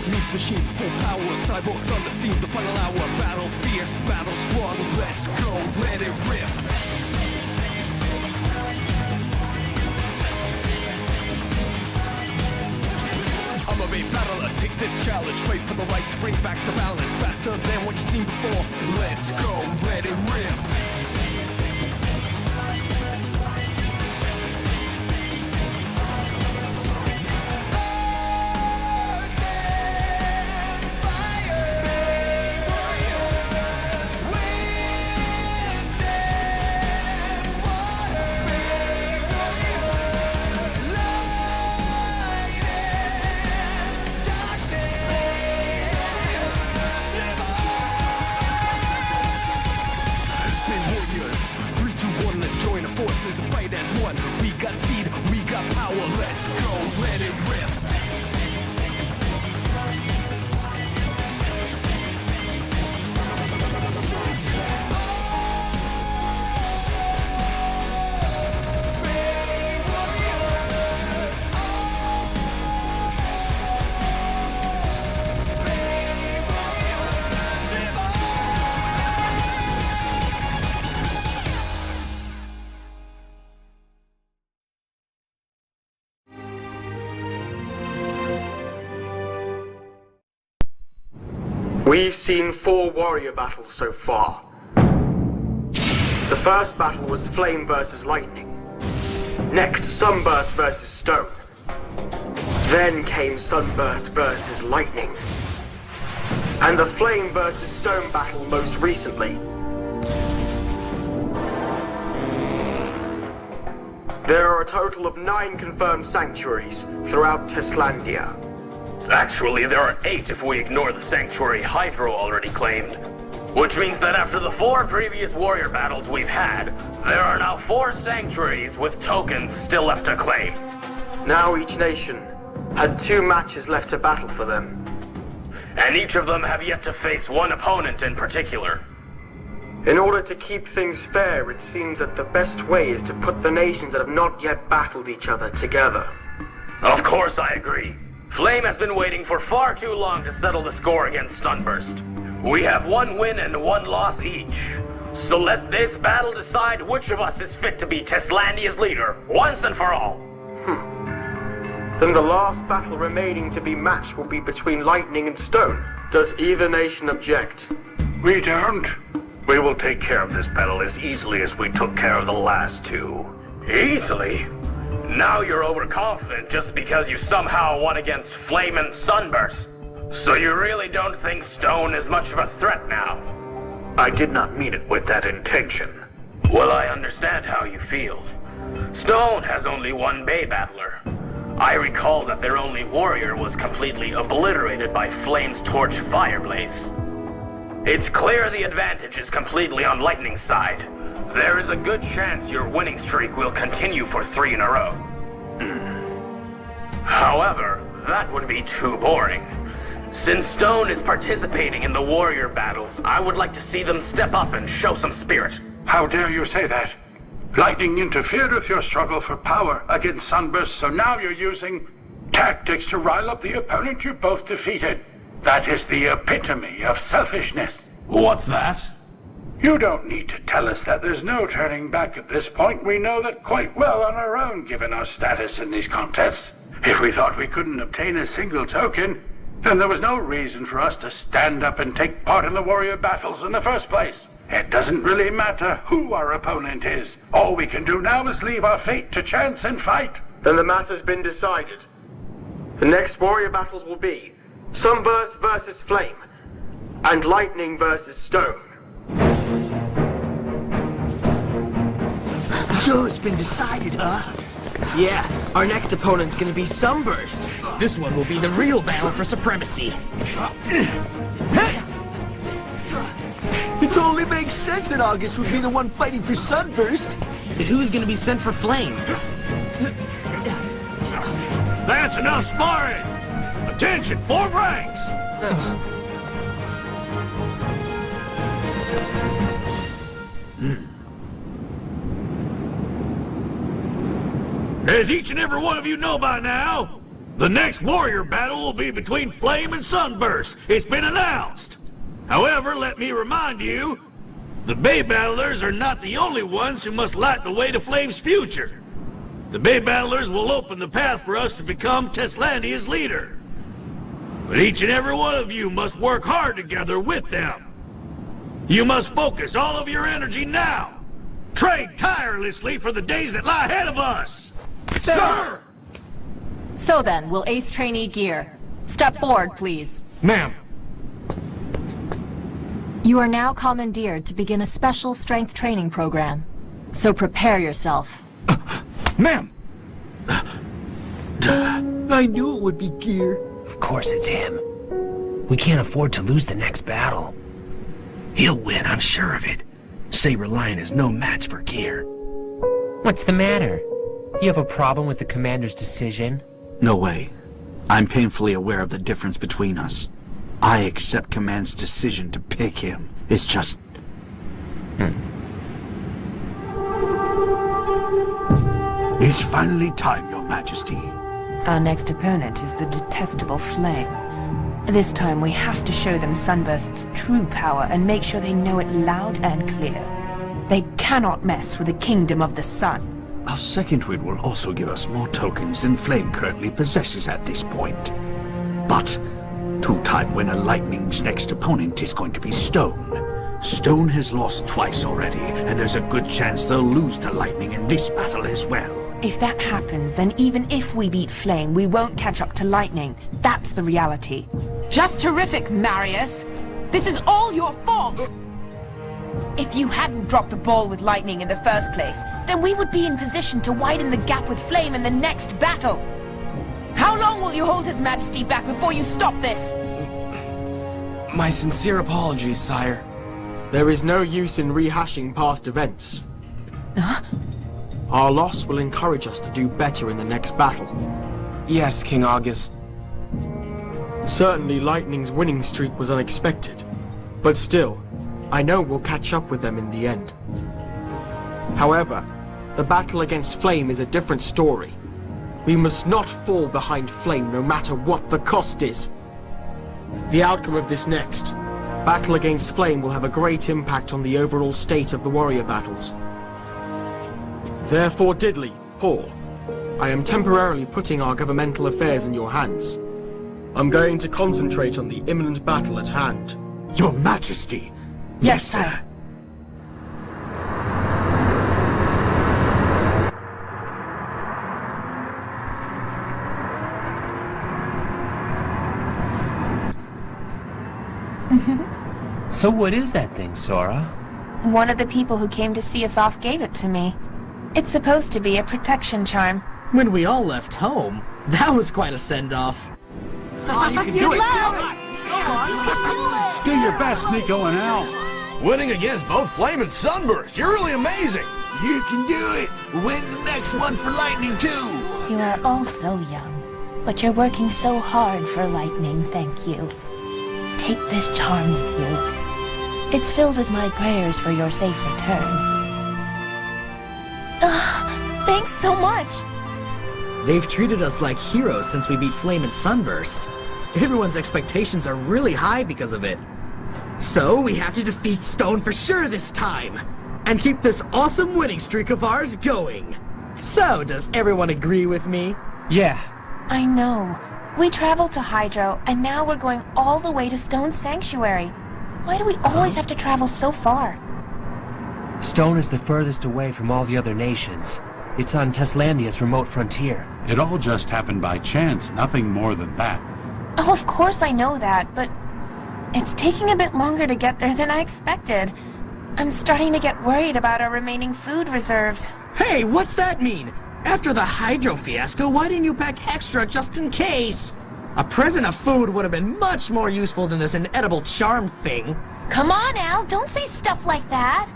Cyborg meets machine, full power. Cyborgs on the scene, the final hour. Battle fierce, battle strong. Let's go, let it rip. I'm a main battler, take this challenge. Fight for the right to bring back the balance. Faster than what you've seen before. Let's go, let it rip. Forces and fight as one. We got speed, we got power. Let's go, let it rip. We've seen 4 warrior battles so far. The first battle was Flame versus Lightning. Next, Sunburst versus Stone. Then came Sunburst versus Lightning. And the Flame versus Stone battle most recently. There are a total of 9 confirmed sanctuaries throughout Teslandia. Actually, there are 8 if we ignore the sanctuary Hydro already claimed. Which means that after the 4 previous warrior battles we've had, there are now 4 sanctuaries with tokens still left to claim. Now each nation has 2 matches left to battle for them. And each of them have yet to face one opponent in particular. In order to keep things fair, it seems that the best way is to put the nations that have not yet battled each other together. Of course I agree. Flame has been waiting for far too long to settle the score against Sunburst. We have 1 win and 1 loss each. So let this battle decide which of us is fit to be Teslandia's leader, once and for all. Then the last battle remaining to be matched will be between Lightning and Stone. Does either nation object? We don't. We will take care of this battle as easily as we took care of the last 2. Easily? Now you're overconfident just because you somehow won against Flame and Sunburst. So you really don't think Stone is much of a threat now? I did not mean it with that intention. Well, I understand how you feel. Stone has only 1 Bay Battler. I recall that their only warrior was completely obliterated by Flame's torch Fireblaze. It's clear the advantage is completely on Lightning's side. There is a good chance your winning streak will continue for 3 in a row. However, that would be too boring. Since Stone is participating in the warrior battles, I would like to see them step up and show some spirit. How dare you say that? Lightning interfered with your struggle for power against Sunburst, so now you're using tactics to rile up the opponent you both defeated. That is the epitome of selfishness. What's that? You don't need to tell us that there's no turning back at this point. We know that quite well on our own, given our status in these contests. If we thought we couldn't obtain a single token, then there was no reason for us to stand up and take part in the warrior battles in the first place. It doesn't really matter who our opponent is. All we can do now is leave our fate to chance and fight. Then the matter's been decided. The next warrior battles will be Sunburst versus Flame, and Lightning versus Stone. So it's been decided, huh? Yeah, our next opponent's gonna be Sunburst. This one will be the real battle for supremacy. It totally makes sense that August would be the one fighting for Sunburst. But who's gonna be sent for Flame? That's enough sparring! Attention, form ranks! As each and every one of you know by now, The next warrior battle will be between Flame and Sunburst. It's been announced. However, let me remind you, the Bay Battlers are not the only ones who must light the way to Flame's future. The Bay Battlers will open the path for us to become Teslandia's leader. But each and every one of you must work hard together with them. You must focus all of your energy now. Train tirelessly for the days that lie ahead of us. Sir! So then, we'll ace trainee gear. Step forward, please. Ma'am. You are now commandeered to begin a special strength training program. So prepare yourself. Ma'am! I knew it would be Gear. Of course it's him. We can't afford to lose the next battle. He'll win, I'm sure of it. Saber Lion is no match for Gear. What's the matter? You have a problem with the commander's decision? No way. I'm painfully aware of the difference between us. I accept Command's decision to pick him. It's just... It's finally time, Your Majesty. Our next opponent is the detestable Flame. This time we have to show them Sunburst's true power and make sure they know it loud and clear. They cannot mess with the Kingdom of the Sun. Our second win will also give us more tokens than Flame currently possesses at this point. But two-time winner Lightning's next opponent is going to be Stone. Stone has lost twice already, and there's a good chance they'll lose to Lightning in this battle as well. If that happens, then even if we beat Flame, we won't catch up to Lightning. That's the reality. Just terrific, Marius! This is all your fault! If you hadn't dropped the ball with Lightning in the first place, then we would be in position to widen the gap with Flame in the next battle. How long will you hold His Majesty back before you stop this? My sincere apologies, sire. There is no use in rehashing past events. Our loss will encourage us to do better in the next battle. Yes, King August. Certainly Lightning's winning streak was unexpected, but still, I know we'll catch up with them in the end. However, the battle against Flame is a different story. We must not fall behind Flame no matter what the cost is. The outcome of this next battle against Flame will have a great impact on the overall state of the warrior battles. Therefore, Diddley, Paul, I am temporarily putting our governmental affairs in your hands. I'm going to concentrate on the imminent battle at hand. Your Majesty! Yes, sir. So what is that thing, Sora? One of the people who came to see us off gave it to me. It's supposed to be a protection charm. When we all left home, that was quite a send-off. Oh, you can do it! Do your best, Nico and Al. Winning against both Flame and Sunburst, you're really amazing. You can do it! Win the next one for Lightning, too! You are all so young, but you're working so hard for Lightning, thank you. Take this charm with you. It's filled with my prayers for your safe return. Thanks so much! They've treated us like heroes since we beat Flame and Sunburst. Everyone's expectations are really high because of it. So we have to defeat Stone for sure this time, and keep this awesome winning streak of ours going. So, does everyone agree with me? Yeah. I know. We traveled to Hydro, and now we're going all the way to Stone's Sanctuary. Why do we always have to travel so far? Stone is the furthest away from all the other nations. It's on Teslandia's remote frontier. It all just happened by chance, nothing more than that. Oh, of course I know that, but it's taking a bit longer to get there than I expected. I'm starting to get worried about our remaining food reserves. Hey, what's that mean? After the Hydro fiasco, why didn't you pack extra just in case? A present of food would have been much more useful than this inedible charm thing. Come on, Al, don't say stuff like that.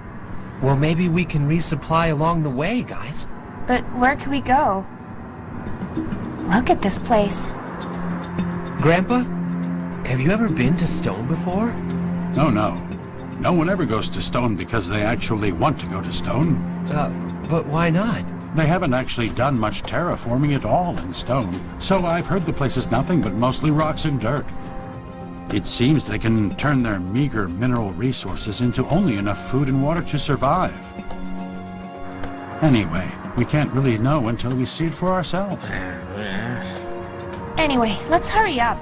Well, maybe we can resupply along the way, guys. But where can we go? Look at this place. Grandpa, have you ever been to Stone before? No. No one ever goes to Stone because they actually want to go to Stone. But why not? They haven't actually done much terraforming at all in stone, so I've heard the place is nothing but mostly rocks and dirt. It seems they can turn their meager mineral resources into only enough food and water to survive. Anyway, we can't really know until we see it for ourselves. Anyway, let's hurry up.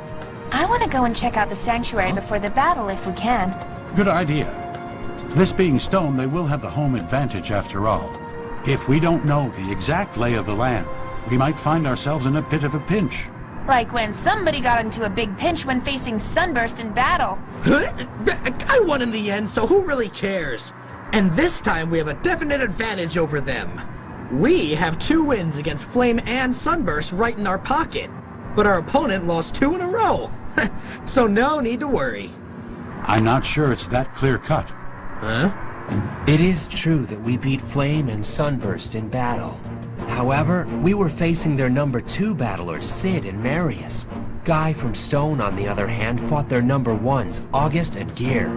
I want to go and check out the sanctuary before the battle if we can. Good idea. This being stone, they will have the home advantage after all. If we don't know the exact lay of the land, we might find ourselves in a bit of a pinch. Like when somebody got into a big pinch when facing Sunburst in battle. I won in the end, so who really cares? And this time we have a definite advantage over them. We have 2 wins against Flame and Sunburst right in our pocket. But our opponent lost 2 in a row. So no need to worry. I'm not sure it's that clear-cut. Huh? It is true that we beat Flame and Sunburst in battle. However, we were facing their number 2 battlers, Sid and Marius. Guy from Stone, on the other hand, fought their number 1s, August and Gear.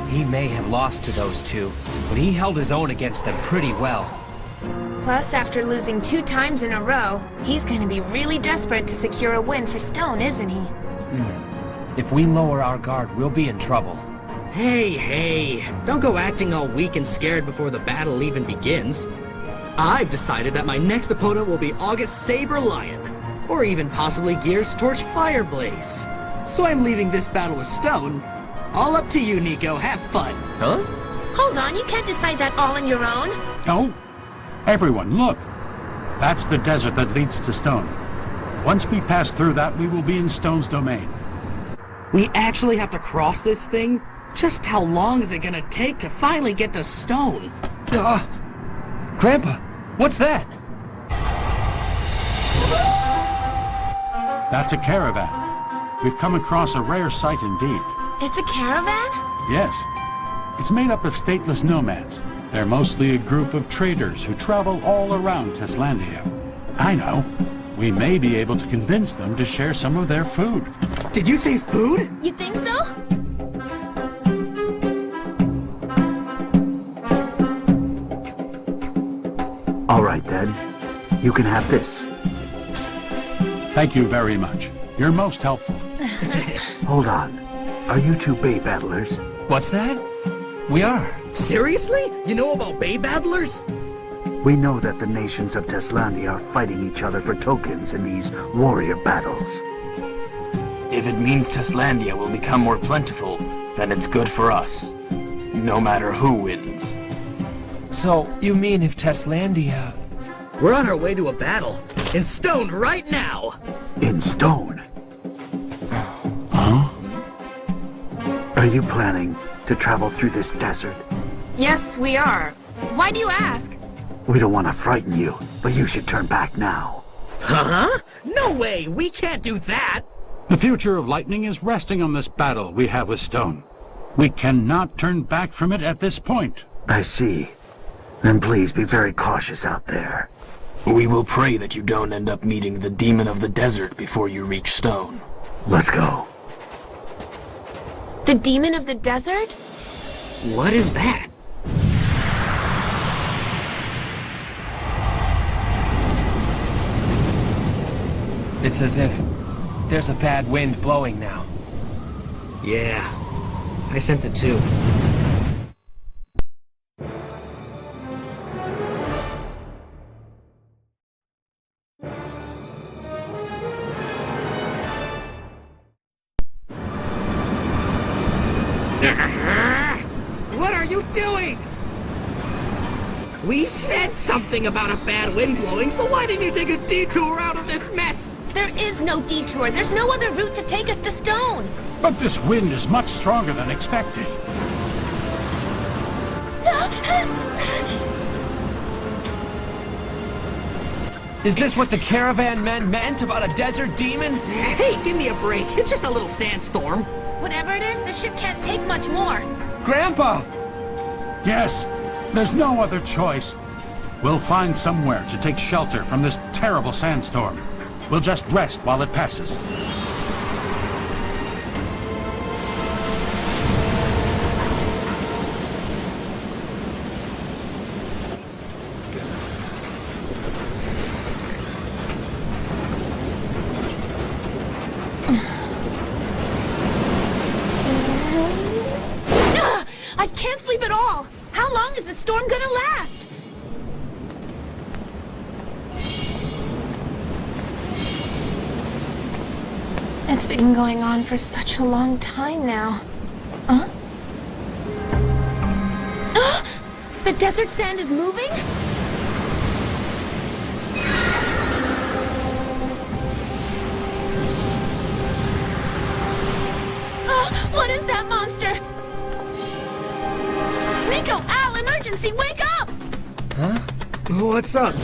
He may have lost to those 2, but he held his own against them pretty well. Plus, after losing 2 times in a row, he's going to be really desperate to secure a win for Stone, isn't he? If we lower our guard, we'll be in trouble. Hey, don't go acting all weak and scared before the battle even begins. I've decided that my next opponent will be August Saber Lion, or even possibly Gear's Torch Fireblaze. So I'm leaving this battle with Stone. All up to you, Nico. Have fun. Huh? Hold on, you can't decide that all on your own. No. Everyone, look. That's the desert that leads to Stone. Once we pass through that, we will be in Stone's domain. We actually have to cross this thing? Just how long is it gonna take to finally get to Stone? Grandpa, what's that? That's a caravan. We've come across a rare sight indeed. It's a caravan? Yes. It's made up of stateless nomads. They're mostly a group of traders who travel all around Teslandia. I know. We may be able to convince them to share some of their food. Did you say food? You think so? All right, then. You can have this. Thank you very much. You're most helpful. Hold on. Are you 2 Bay battlers? What's that? We are. Seriously? You know about Bay Battlers? We know that the nations of Teslandia are fighting each other for tokens in these warrior battles. If it means Teslandia will become more plentiful, then it's good for us. No matter who wins. So, you mean if Teslandia... We're on our way to a battle. In Stone right now! In Stone? Huh? Are you planning to travel through this desert? Yes, we are. Why do you ask? We don't want to frighten you, but you should turn back now. Huh? No way! We can't do that! The future of Lightning is resting on this battle we have with Stone. We cannot turn back from it at this point. I see. Then please be very cautious out there. We will pray that you don't end up meeting the demon of the desert before you reach Stone. Let's go. The demon of the desert? What is that? It's as if there's a bad wind blowing now. Yeah, I sense it too. What are you doing? We said something about a bad wind blowing, so why didn't you take a detour out of this mess? There is no detour. There's no other route to take us to Stone. But this wind is much stronger than expected. Is this what the caravan men meant about a desert demon? Hey, give me a break. It's just a little sandstorm. Whatever it is, the ship can't take much more. Grandpa! Yes, there's no other choice. We'll find somewhere to take shelter from this terrible sandstorm. We'll just rest while it passes. is the storm gonna last? It's been going on for such a long time now. Huh? The desert sand is moving? What is that monster? Nico, Al, emergency, wake up! Huh? What's up?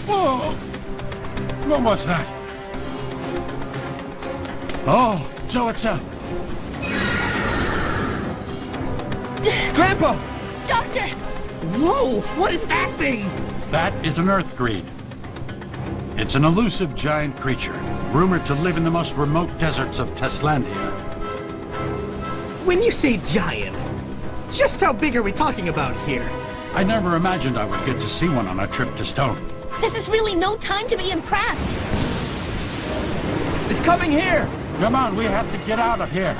Whoa! What was that? Oh, so it's a... Grandpa! Doctor! Whoa! What is that thing? That is an earth greed. It's an elusive giant creature, rumored to live in the most remote deserts of Teslandia. When you say giant, just how big are we talking about here? I never imagined I would get to see one on a trip to Stone. This is really no time to be impressed. It's coming here! Come on, we have to get out of here.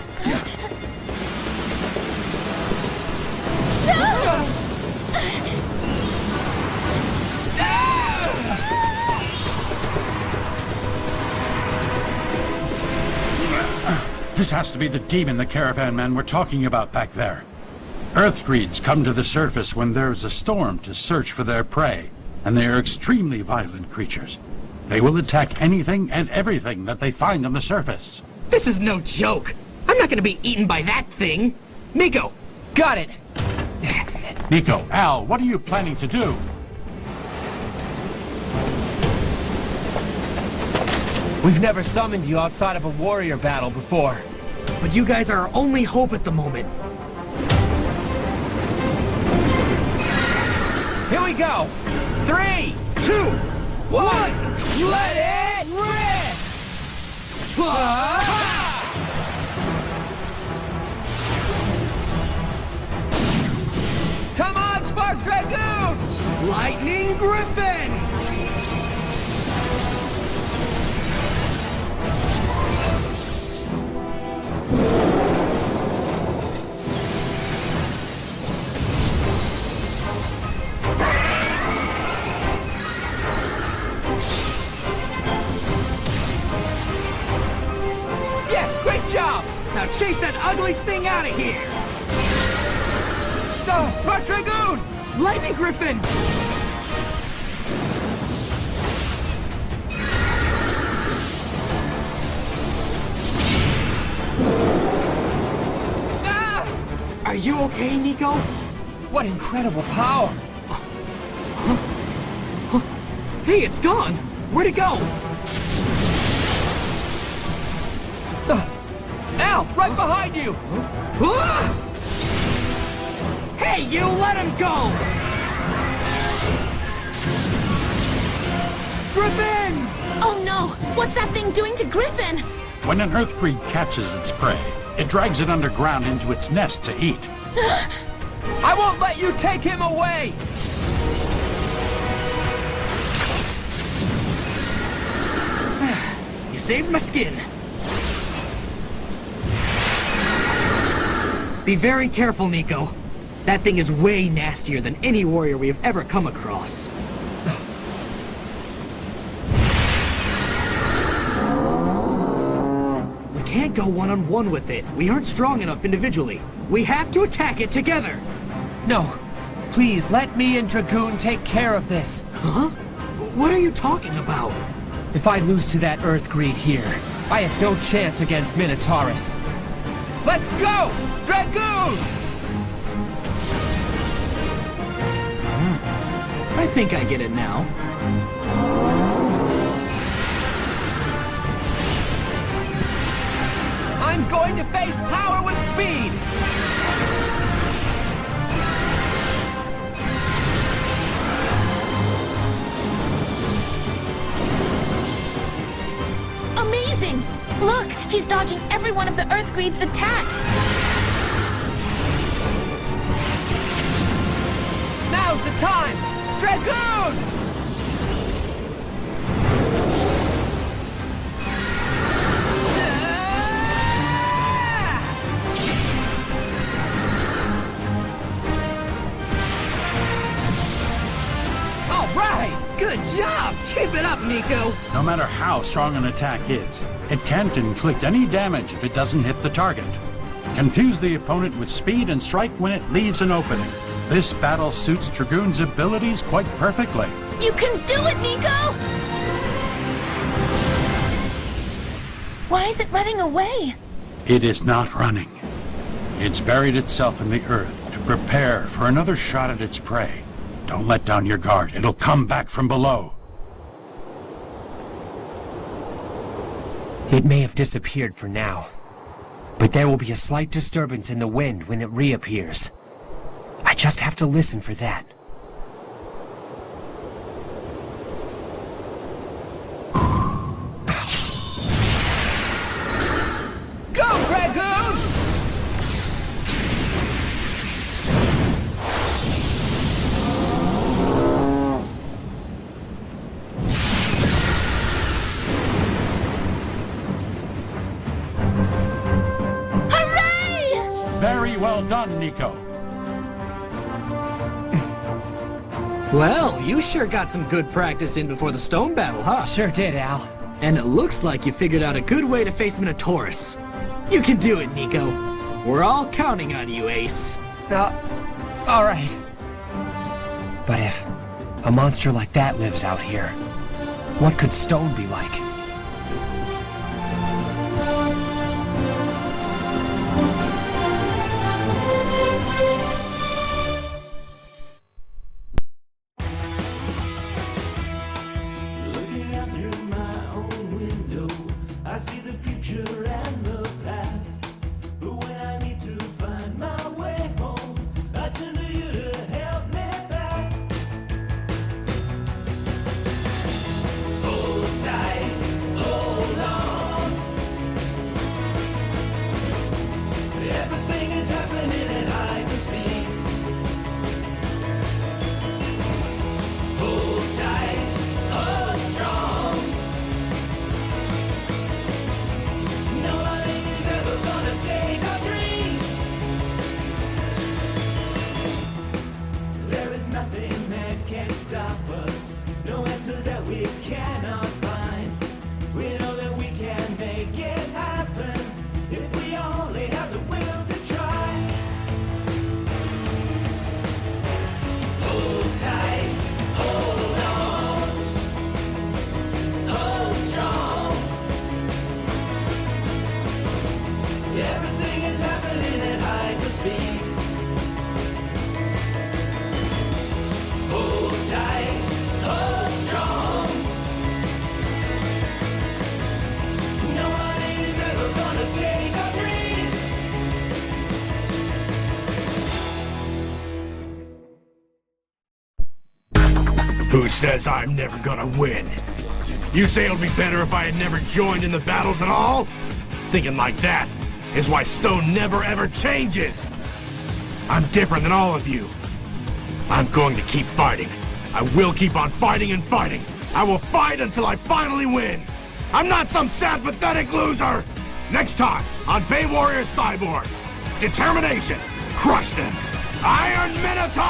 This has to be the demon the caravan men were talking about back there. Earthgreeds come to the surface when there's a storm to search for their prey, and they are extremely violent creatures. They will attack anything and everything that they find on the surface. This is no joke. I'm not gonna be eaten by that thing. Nico! Got it! Nico, Al, what are you planning to do? We've never summoned you outside of a warrior battle before. But you guys are our only hope at the moment. Here we go! 3, 2, 1! Let it rip! Come on, Spark Dragoon! Lightning Griffin! Yes, great job! Now chase that ugly thing out of here! Spark Dragoon! Lightning Griffin! Are you okay, Nico? What incredible power! Hey, it's gone! Where'd it go? Al, right behind you! Hey, you let him go! Griffin! Oh no! What's that thing doing to Griffin? When an earthgreed catches its prey, it drags it underground into its nest to eat. I won't let you take him away! You saved my skin. Be very careful, Nico. That thing is way nastier than any warrior we have ever come across. We can't go one-on-one with it. We aren't strong enough individually. We have to attack it together. No. Please, let me and Dragoon take care of this. Huh? What are you talking about? If I lose to that Earthgreed here, I have no chance against Minotaurus. Let's go! Dragoon! I think I get it now. I'm going to face power with speed! Amazing! Look, he's dodging every one of the Earthgreed's attacks. Now's the time! Dragoon! it up, Nico! No matter how strong an attack is, it can't inflict any damage if it doesn't hit the target. Confuse the opponent with speed and strike when it leaves an opening. This battle suits Dragoon's abilities quite perfectly. You can do it, Nico! Why is it running away? It is not running. It's buried itself in the earth to prepare for another shot at its prey. Don't let down your guard. It'll come back from below. It may have disappeared for now, but there will be a slight disturbance in the wind when it reappears. I just have to listen for that. Go, Dragoon! Hooray! Very well done, Nico. Well, you sure got some good practice in before the stone battle, huh? Sure did, Al. And it looks like you figured out a good way to face Minotaurus. You can do it, Nico. We're all counting on you, Ace. All right. But if a monster like that lives out here, what could stone be like? Looking out through my own window, I see the future and the past. But when I need to find my way home, I turn to you to help me back. Hold tight, hold on. Everything is happening at hyperspeed. Hold tight, hold strong. Nobody is ever gonna take our dream. There is nothing that can stop us. No answer that we cannot find. We know that we can make it happen if we only have the will to try. Hold tight, hold on, hold strong. Everything is happening at hyperspeed. Hold tight, hold strong. Nobody is ever gonna take our dream. Who says I'm never gonna win? You say it would be better if I had never joined in the battles at all? Thinking like that is why stone never ever changes. I'm different than all of you. I'm going to keep fighting. I will keep on fighting and fighting. I will fight until I finally win. I'm not some sad, pathetic loser. Next time on BeyWarriors Cyborg. Determination. Crush them. Iron Minotaur!